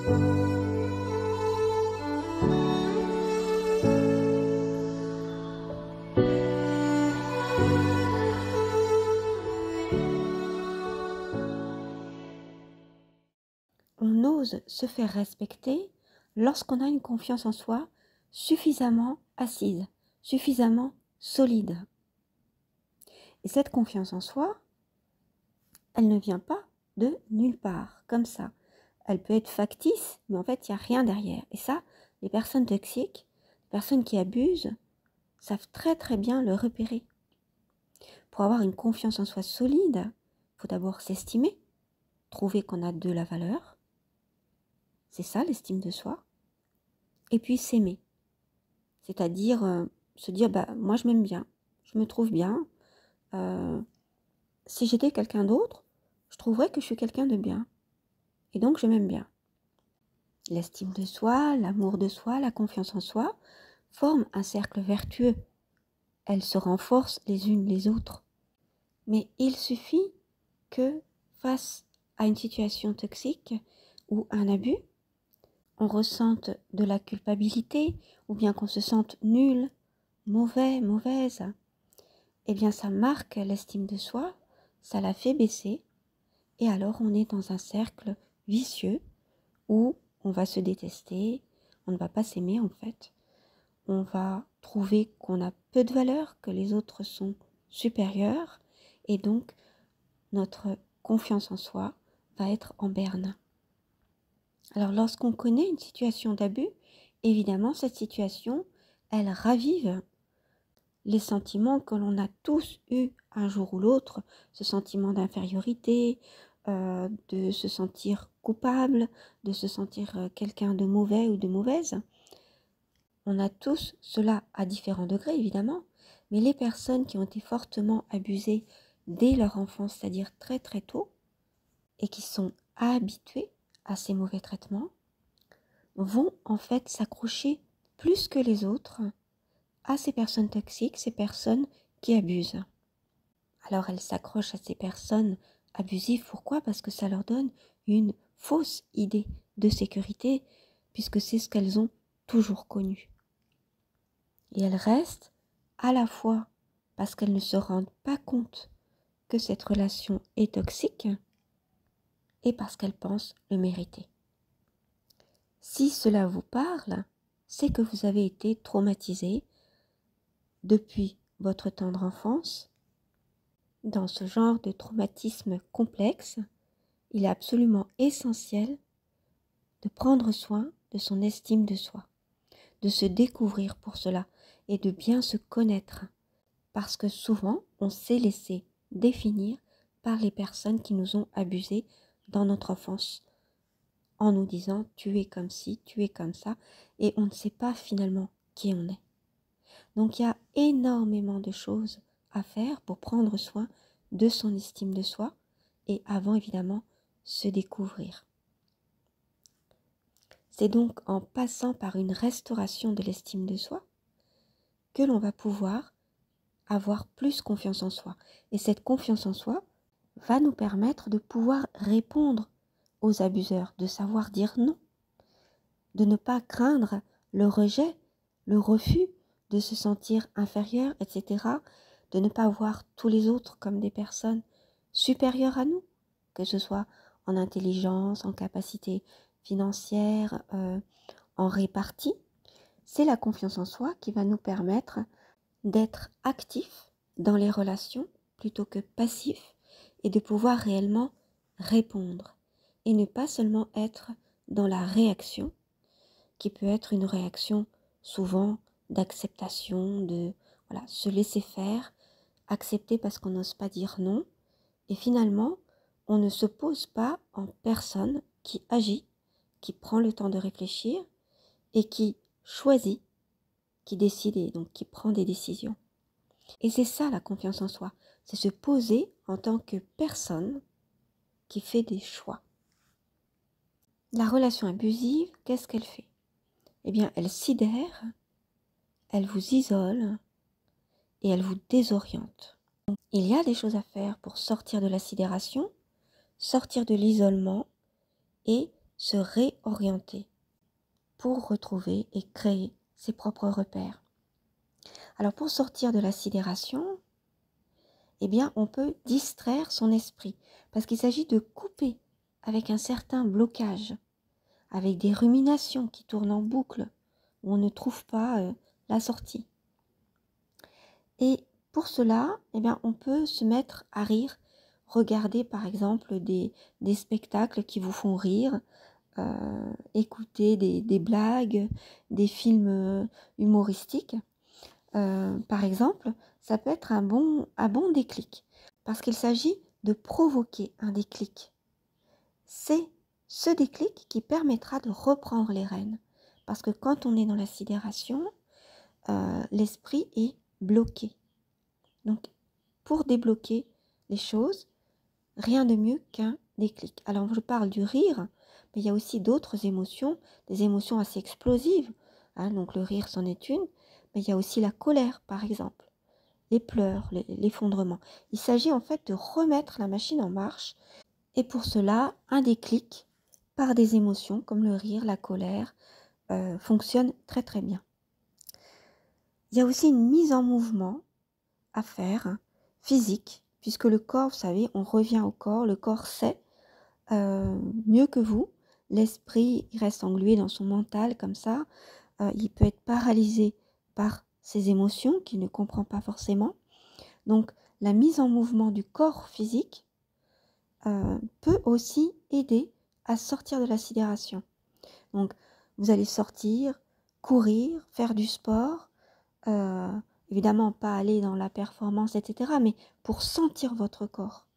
On ose se faire respecter lorsqu'on a une confiance en soi suffisamment assise, suffisamment solide. Et cette confiance en soi, elle ne vient pas de nulle part, comme ça. Elle peut être factice, mais en fait, il n'y a rien derrière. Et ça, les personnes toxiques, les personnes qui abusent, savent très très bien le repérer. Pour avoir une confiance en soi solide, il faut d'abord s'estimer, trouver qu'on a de la valeur. C'est ça l'estime de soi. Et puis s'aimer. C'est-à-dire se dire, moi je m'aime bien, je me trouve bien. Si j'étais quelqu'un d'autre, je trouverais que je suis quelqu'un de bien. Et donc je m'aime bien. L'estime de soi, l'amour de soi, la confiance en soi forment un cercle vertueux. Elles se renforcent les unes les autres. Mais il suffit que face à une situation toxique ou un abus, on ressente de la culpabilité ou bien qu'on se sente nul, mauvais, mauvaise, eh bien ça marque l'estime de soi, ça la fait baisser et alors on est dans un cercle vicieux où on va se détester, on ne va pas s'aimer en fait, on va trouver qu'on a peu de valeur, que les autres sont supérieurs et donc notre confiance en soi va être en berne. Alors lorsqu'on connaît une situation d'abus, évidemment cette situation, elle ravive les sentiments que l'on a tous eus un jour ou l'autre, ce sentiment d'infériorité, de se sentir coupable, de se sentir quelqu'un de mauvais ou de mauvaise. On a tous cela à différents degrés évidemment, mais les personnes qui ont été fortement abusées dès leur enfance, c'est-à-dire très très tôt, et qui sont habituées à ces mauvais traitements, vont en fait s'accrocher plus que les autres à ces personnes toxiques, ces personnes qui abusent. Alors elles s'accrochent à ces personnes abusives, pourquoi? Parce que ça leur donne une fausse idée de sécurité, puisque c'est ce qu'elles ont toujours connu. Et elles restent à la fois parce qu'elles ne se rendent pas compte que cette relation est toxique et parce qu'elles pensent le mériter. Si cela vous parle, c'est que vous avez été traumatisé depuis votre tendre enfance. Dans ce genre de traumatisme complexe, il est absolument essentiel de prendre soin de son estime de soi, de se découvrir pour cela et de bien se connaître. Parce que souvent, on s'est laissé définir par les personnes qui nous ont abusés dans notre enfance, en nous disant « tu es comme ci, tu es comme ça », et on ne sait pas finalement qui on est. Donc il y a énormément de choses à faire pour prendre soin de son estime de soi et avant évidemment se découvrir. C'est donc en passant par une restauration de l'estime de soi que l'on va pouvoir avoir plus confiance en soi. Et cette confiance en soi va nous permettre de pouvoir répondre aux abuseurs, de savoir dire non, de ne pas craindre le rejet, le refus, de se sentir inférieur, etc., de ne pas voir tous les autres comme des personnes supérieures à nous, que ce soit en intelligence, en capacité financière, en répartie. C'est la confiance en soi qui va nous permettre d'être actifs dans les relations plutôt que passifs et de pouvoir réellement répondre et ne pas seulement être dans la réaction qui peut être une réaction souvent d'acceptation, de se laisser faire, accepter parce qu'on n'ose pas dire non. Et finalement, on ne se pose pas en personne qui agit, qui prend le temps de réfléchir et qui choisit, qui décide et donc qui prend des décisions. Et c'est ça la confiance en soi, c'est se poser en tant que personne qui fait des choix. La relation abusive, qu'est-ce qu'elle fait? Eh bien, elle sidère, elle vous isole et elle vous désoriente. Donc, il y a des choses à faire pour sortir de la sidération, sortir de l'isolement et se réorienter pour retrouver et créer ses propres repères. Alors pour sortir de la sidération, eh bien on peut distraire son esprit parce qu'il s'agit de couper avec un certain blocage, avec des ruminations qui tournent en boucle où on ne trouve pas la sortie. Et pour cela, eh bien, on peut se mettre à rire, regarder par exemple des spectacles qui vous font rire, écouter des blagues, des films humoristiques. Par exemple, ça peut être un bon déclic, parce qu'il s'agit de provoquer un déclic. C'est ce déclic qui permettra de reprendre les rênes, parce que quand on est dans la sidération, l'esprit est bloqué. Donc, pour débloquer les choses, rien de mieux qu'un déclic. Alors, je parle du rire, mais il y a aussi d'autres émotions, des émotions assez explosives. Donc, le rire, c'en est une, mais il y a aussi la colère, par exemple, les pleurs, l'effondrement. Il s'agit en fait de remettre la machine en marche, et pour cela, un déclic par des émotions comme le rire, la colère, fonctionne très très bien. Il y a aussi une mise en mouvement à faire, physique, puisque le corps, vous savez, on revient au corps, le corps sait mieux que vous, l'esprit il reste englué dans son mental comme ça, il peut être paralysé par ses émotions qu'il ne comprend pas forcément. Donc la mise en mouvement du corps physique peut aussi aider à sortir de la sidération. Donc vous allez sortir, courir, faire du sport, évidemment pas aller dans la performance, etc., mais pour sentir votre corps.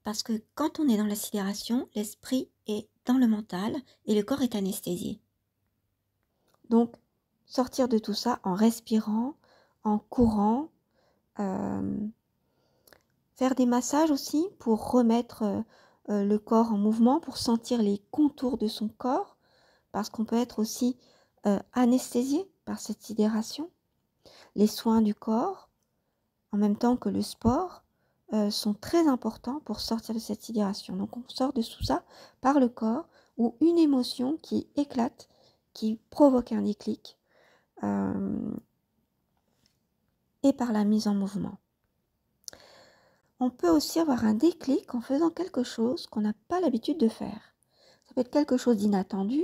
Parce que quand on est dans la sidération, l'esprit est dans le mental et le corps est anesthésié. Donc, sortir de tout ça en respirant, en courant, faire des massages aussi pour remettre le corps en mouvement, pour sentir les contours de son corps, parce qu'on peut être aussi anesthésié par cette sidération. Les soins du corps, en même temps que le sport, sont très importants pour sortir de cette sidération. Donc on sort de tout ça par le corps ou une émotion qui éclate, qui provoque un déclic, et par la mise en mouvement. On peut aussi avoir un déclic en faisant quelque chose qu'on n'a pas l'habitude de faire. Ça peut être quelque chose d'inattendu,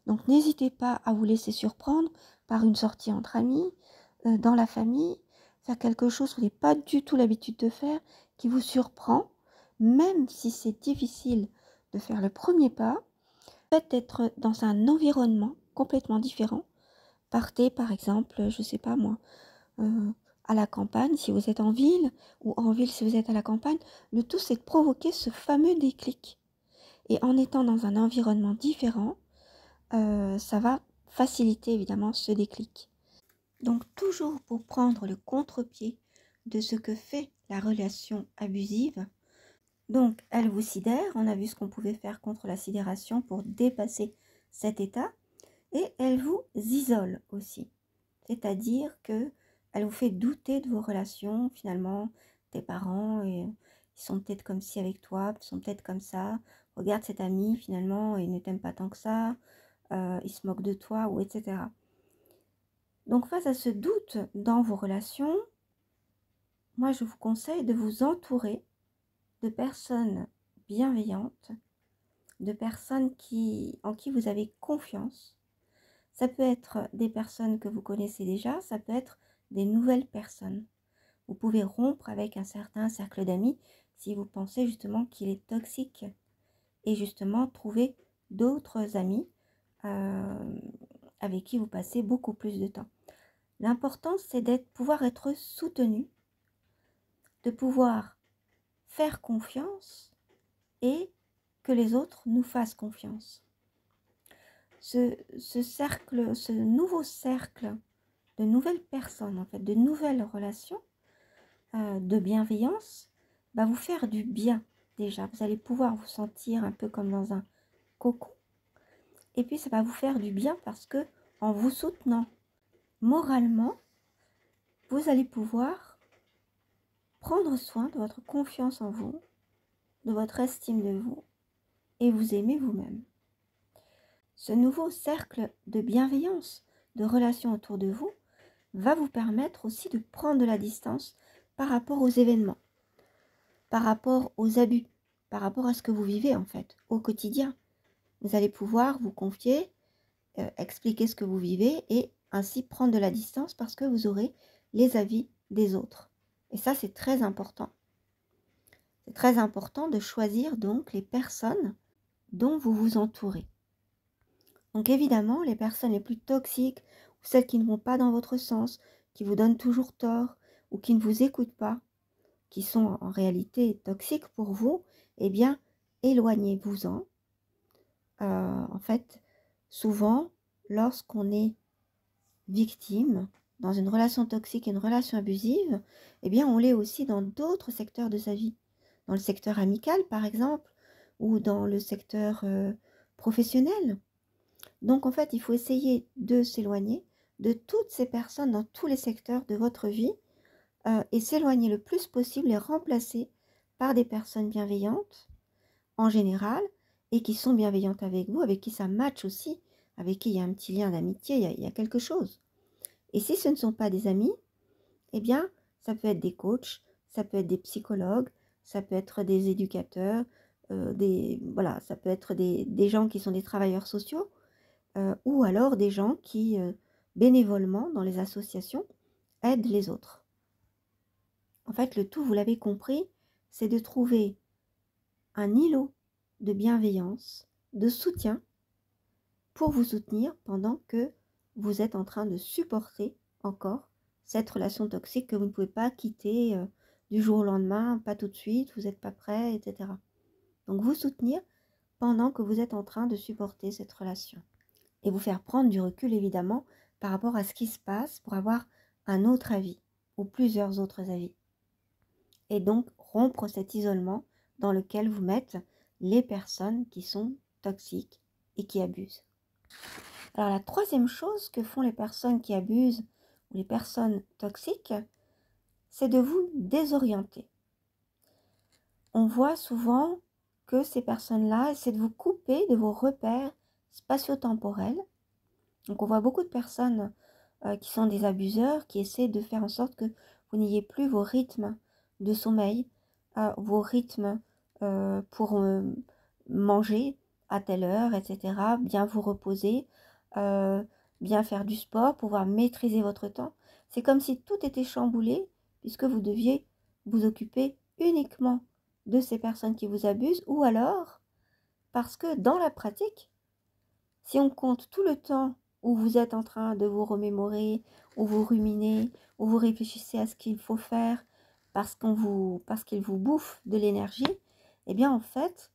donc n'hésitez pas à vous laisser surprendre par une sortie entre amis, dans la famille, faire quelque chose que vous n'avez pas du tout l'habitude de faire, qui vous surprend, même si c'est difficile de faire le premier pas. Peut-être être dans un environnement complètement différent. Partez par exemple, je ne sais pas moi, à la campagne si vous êtes en ville, ou en ville si vous êtes à la campagne. Le tout, c'est de provoquer ce fameux déclic. Et en étant dans un environnement différent, ça va faciliter évidemment ce déclic. Donc toujours pour prendre le contre-pied de ce que fait la relation abusive. Donc elle vous sidère, on a vu ce qu'on pouvait faire contre la sidération pour dépasser cet état, et elle vous isole aussi. C'est-à-dire que elle vous fait douter de vos relations, finalement, tes parents, et ils sont peut-être comme ci avec toi, ils sont peut-être comme ça. Regarde cet ami, finalement, il ne t'aime pas tant que ça, il se moque de toi, ou etc. Donc face à ce doute dans vos relations, moi je vous conseille de vous entourer de personnes bienveillantes, de personnes en qui vous avez confiance. Ça peut être des personnes que vous connaissez déjà, ça peut être des nouvelles personnes. Vous pouvez rompre avec un certain cercle d'amis si vous pensez justement qu'il est toxique, et justement trouver d'autres amis avec qui vous passez beaucoup plus de temps. L'important, c'est de pouvoir être soutenu, de pouvoir faire confiance et que les autres nous fassent confiance. Ce nouveau cercle de nouvelles personnes, en fait, de nouvelles relations, de bienveillance, va vous faire du bien déjà. Vous allez pouvoir vous sentir un peu comme dans un cocon. Et puis ça va vous faire du bien parce que en vous soutenant moralement, vous allez pouvoir prendre soin de votre confiance en vous, de votre estime de vous, et vous aimer vous-même. Ce nouveau cercle de bienveillance, de relations autour de vous, va vous permettre aussi de prendre de la distance par rapport aux événements, par rapport aux abus, par rapport à ce que vous vivez en fait, au quotidien. Vous allez pouvoir vous confier, expliquer ce que vous vivez et ainsi prendre de la distance parce que vous aurez les avis des autres. Et ça, c'est très important. C'est très important de choisir donc les personnes dont vous vous entourez. Donc évidemment, les personnes les plus toxiques, ou celles qui ne vont pas dans votre sens, qui vous donnent toujours tort, ou qui ne vous écoutent pas, qui sont en réalité toxiques pour vous, eh bien, éloignez-vous-en. En fait, souvent, lorsqu'on est victime dans une relation toxique et une relation abusive, eh bien, on l'est aussi dans d'autres secteurs de sa vie. Dans le secteur amical, par exemple, ou dans le secteur professionnel. Donc, en fait, il faut essayer de s'éloigner de toutes ces personnes dans tous les secteurs de votre vie et s'éloigner le plus possible et remplacer par des personnes bienveillantes en général et qui sont bienveillantes avec vous, avec qui ça match aussi, avec qui il y a un petit lien d'amitié, il y a quelque chose. Et si ce ne sont pas des amis, eh bien, ça peut être des coachs, ça peut être des psychologues, ça peut être des éducateurs, voilà, ça peut être des gens qui sont des travailleurs sociaux, ou alors des gens qui, bénévolement, dans les associations, aident les autres. En fait, le tout, vous l'avez compris, c'est de trouver un îlot de bienveillance, de soutien, pour vous soutenir pendant que vous êtes en train de supporter encore cette relation toxique que vous ne pouvez pas quitter du jour au lendemain, pas tout de suite, vous n'êtes pas prêt, etc. Donc vous soutenir pendant que vous êtes en train de supporter cette relation. Et vous faire prendre du recul évidemment par rapport à ce qui se passe pour avoir un autre avis ou plusieurs autres avis. Et donc rompre cet isolement dans lequel vous mettent les personnes qui sont toxiques et qui abusent. Alors la troisième chose que font les personnes qui abusent ou les personnes toxiques, c'est de vous désorienter. On voit souvent que ces personnes-là essaient de vous couper de vos repères spatio-temporels. Donc on voit beaucoup de personnes qui sont des abuseurs, qui essaient de faire en sorte que vous n'ayez plus vos rythmes de sommeil, vos rythmes pour manger à telle heure, etc. Bien vous reposer, bien faire du sport, pouvoir maîtriser votre temps. C'est comme si tout était chamboulé puisque vous deviez vous occuper uniquement de ces personnes qui vous abusent ou alors parce que dans la pratique, si on compte tout le temps où vous êtes en train de vous remémorer, où vous ruminez, où vous réfléchissez à ce qu'il faut faire parce qu'il vous bouffe de l'énergie, eh bien en fait,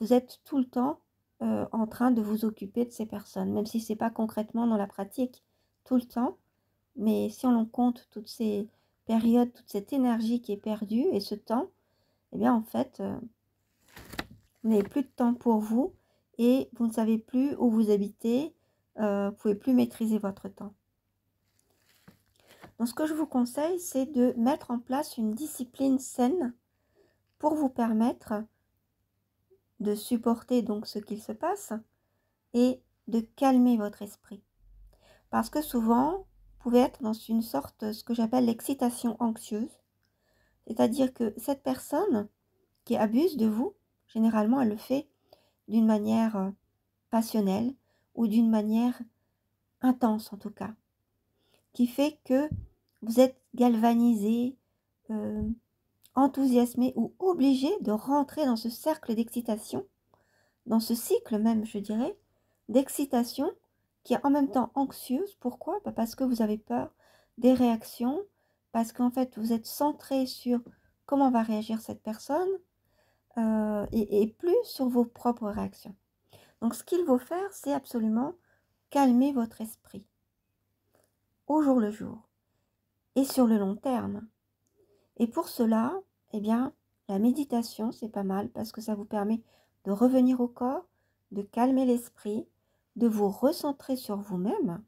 vous êtes tout le temps en train de vous occuper de ces personnes, même si ce n'est pas concrètement dans la pratique tout le temps. Mais si on compte toutes ces périodes, toute cette énergie qui est perdue et ce temps, eh bien en fait, vous n'avez plus de temps pour vous et vous ne savez plus où vous habitez, vous ne pouvez plus maîtriser votre temps. Donc ce que je vous conseille, c'est de mettre en place une discipline saine pour vous permettre de supporter donc ce qu'il se passe et de calmer votre esprit. Parce que souvent, vous pouvez être dans une sorte, ce que j'appelle l'excitation anxieuse. C'est-à-dire que cette personne qui abuse de vous, généralement, elle le fait d'une manière passionnelle ou d'une manière intense en tout cas, qui fait que vous êtes galvanisé, enthousiasmé ou obligé de rentrer dans ce cercle d'excitation, dans ce cycle même, je dirais, d'excitation qui est en même temps anxieuse. Pourquoi? Parce que vous avez peur des réactions, parce qu'en fait, vous êtes centré sur comment va réagir cette personne et plus sur vos propres réactions. Donc, ce qu'il faut faire, c'est absolument calmer votre esprit au jour le jour et sur le long terme. Et pour cela, eh bien, la méditation, c'est pas mal parce que ça vous permet de revenir au corps, de calmer l'esprit, de vous recentrer sur vous-même,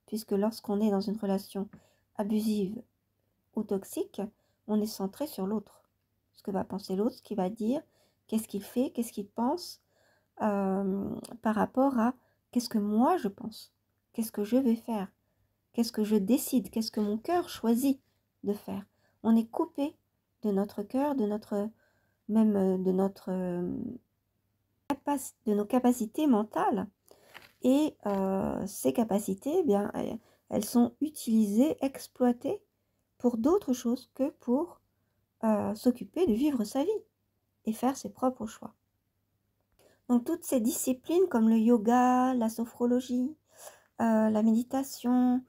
puisque lorsqu'on est dans une relation abusive ou toxique, on est centré sur l'autre. Ce que va penser l'autre, ce qu'il va dire, qu'est-ce qu'il fait, qu'est-ce qu'il pense, par rapport à qu'est-ce que moi je pense, qu'est-ce que je vais faire, qu'est-ce que je décide, qu'est-ce que mon cœur choisit de faire. On est coupé de notre cœur, de notre même de notre de nos capacités mentales. Et ces capacités, eh bien, elles sont utilisées, exploitées pour d'autres choses que pour s'occuper de vivre sa vie et faire ses propres choix. Donc toutes ces disciplines comme le yoga, la sophrologie, la méditation,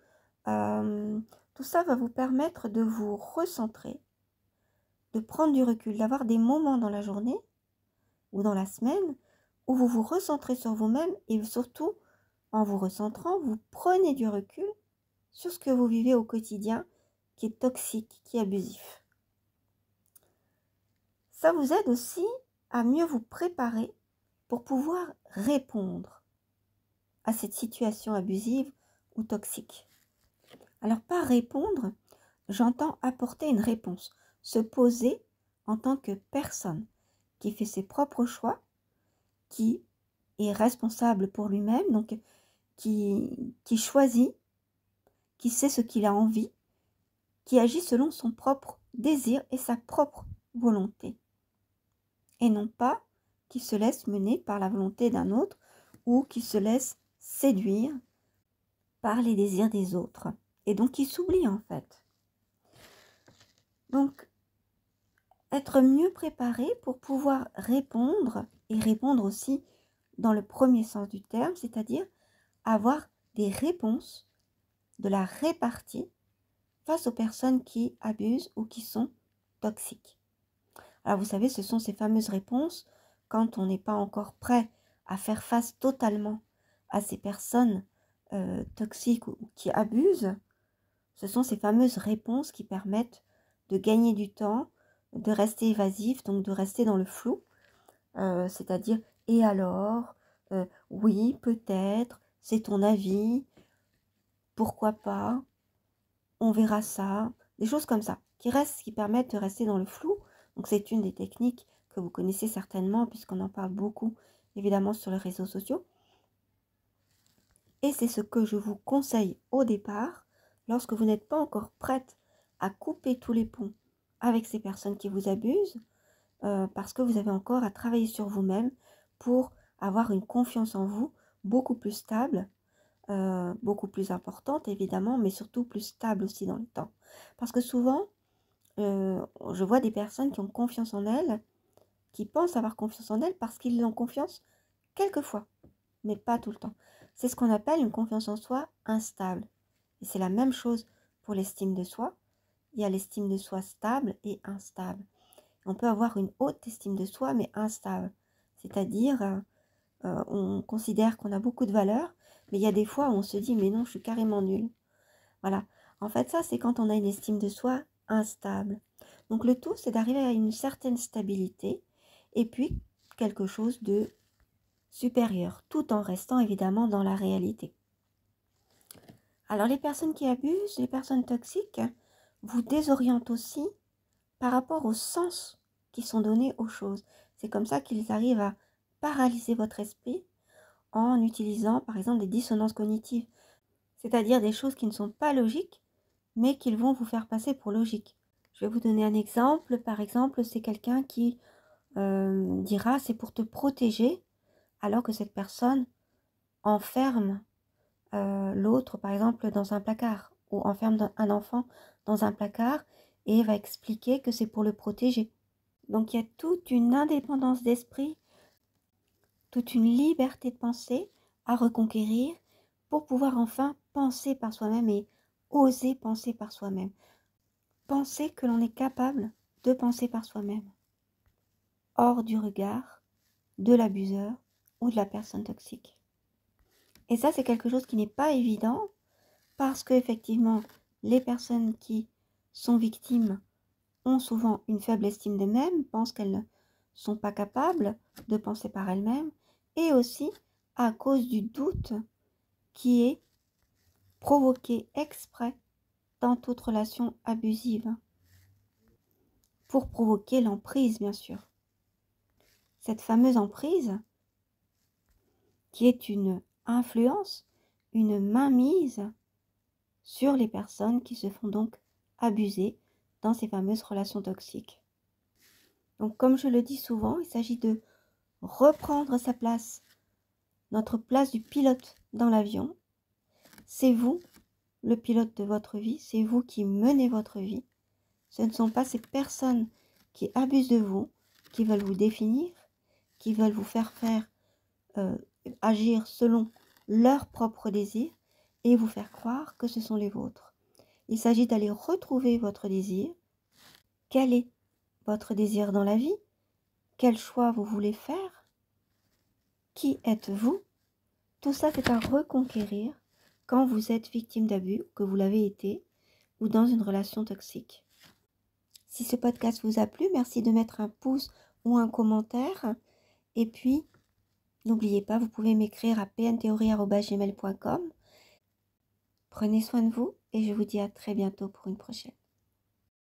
tout ça va vous permettre de vous recentrer, de prendre du recul, d'avoir des moments dans la journée ou dans la semaine où vous vous recentrez sur vous-même et surtout, en vous recentrant, vous prenez du recul sur ce que vous vivez au quotidien qui est toxique, qui est abusif. Ça vous aide aussi à mieux vous préparer pour pouvoir répondre à cette situation abusive ou toxique. Alors par répondre, j'entends apporter une réponse, se poser en tant que personne qui fait ses propres choix, qui est responsable pour lui-même, donc qui choisit, qui sait ce qu'il a envie, qui agit selon son propre désir et sa propre volonté, et non pas qui se laisse mener par la volonté d'un autre ou qui se laisse séduire par les désirs des autres, et donc qui s'oublie en fait. Donc, être mieux préparé pour pouvoir répondre, et répondre aussi dans le premier sens du terme, c'est-à-dire avoir des réponses, de la répartie face aux personnes qui abusent ou qui sont toxiques. Alors vous savez, ce sont ces fameuses réponses quand on n'est pas encore prêt à faire face totalement à ces personnes toxiques ou qui abusent. Ce sont ces fameuses réponses qui permettent de gagner du temps, de rester évasif, donc de rester dans le flou, c'est-à-dire « et alors oui, peut-être, c'est ton avis, pourquoi pas, on verra ça », des choses comme ça, qui permettent de rester dans le flou. Donc c'est une des techniques que vous connaissez certainement, puisqu'on en parle beaucoup, évidemment, sur les réseaux sociaux. Et c'est ce que je vous conseille au départ, lorsque vous n'êtes pas encore prête à couper tous les ponts avec ces personnes qui vous abusent, parce que vous avez encore à travailler sur vous-même pour avoir une confiance en vous beaucoup plus stable, beaucoup plus importante évidemment, mais surtout plus stable aussi dans le temps. Parce que souvent, je vois des personnes qui ont confiance en elles, qui pensent avoir confiance en elles parce qu'ils ont confiance quelquefois, mais pas tout le temps. C'est ce qu'on appelle une confiance en soi instable. Et c'est la même chose pour l'estime de soi. Il y a l'estime de soi stable et instable. On peut avoir une haute estime de soi, mais instable. C'est-à-dire, on considère qu'on a beaucoup de valeur, mais il y a des fois où on se dit « mais non, je suis carrément nulle ». Voilà. En fait, ça, c'est quand on a une estime de soi instable. Donc le tout, c'est d'arriver à une certaine stabilité et puis quelque chose de supérieur, tout en restant évidemment dans la réalité. Alors les personnes qui abusent, les personnes toxiques, vous désorientent aussi par rapport au sens qui sont donnés aux choses. C'est comme ça qu'ils arrivent à paralyser votre esprit en utilisant par exemple des dissonances cognitives, c'est-à-dire des choses qui ne sont pas logiques, mais qu'ils vont vous faire passer pour logiques. Je vais vous donner un exemple. Par exemple, c'est quelqu'un qui dira « c'est pour te protéger », alors que cette personne enferme l'autre, par exemple, dans un placard, ou enferme un enfant dans un placard et va expliquer que c'est pour le protéger. Donc il y a toute une indépendance d'esprit, toute une liberté de pensée à reconquérir pour pouvoir enfin penser par soi-même et oser penser par soi-même. Penser que l'on est capable de penser par soi-même, hors du regard de l'abuseur ou de la personne toxique. Et ça, c'est quelque chose qui n'est pas évident parce qu'effectivement, les personnes qui sont victimes ont souvent une faible estime d'elles-mêmes, pensent qu'elles ne sont pas capables de penser par elles-mêmes, et aussi à cause du doute qui est provoqué exprès dans toute relation abusive, pour provoquer l'emprise, bien sûr. Cette fameuse emprise, qui est une influence, une mainmise sur les personnes qui se font donc abuser dans ces fameuses relations toxiques. Donc comme je le dis souvent, il s'agit de reprendre sa place, notre place du pilote dans l'avion. C'est vous le pilote de votre vie, c'est vous qui menez votre vie. Ce ne sont pas ces personnes qui abusent de vous, qui veulent vous définir, qui veulent vous faire agir selon leurs propres désirs et vous faire croire que ce sont les vôtres. Il s'agit d'aller retrouver votre désir. Quel est votre désir dans la vie? Quel choix vous voulez faire? Qui êtes-vous? Tout ça, c'est à reconquérir quand vous êtes victime d'abus, que vous l'avez été, ou dans une relation toxique. Si ce podcast vous a plu, merci de mettre un pouce ou un commentaire. Et puis, n'oubliez pas, vous pouvez m'écrire à pntheorie@gmail.com. Prenez soin de vous et je vous dis à très bientôt pour une prochaine.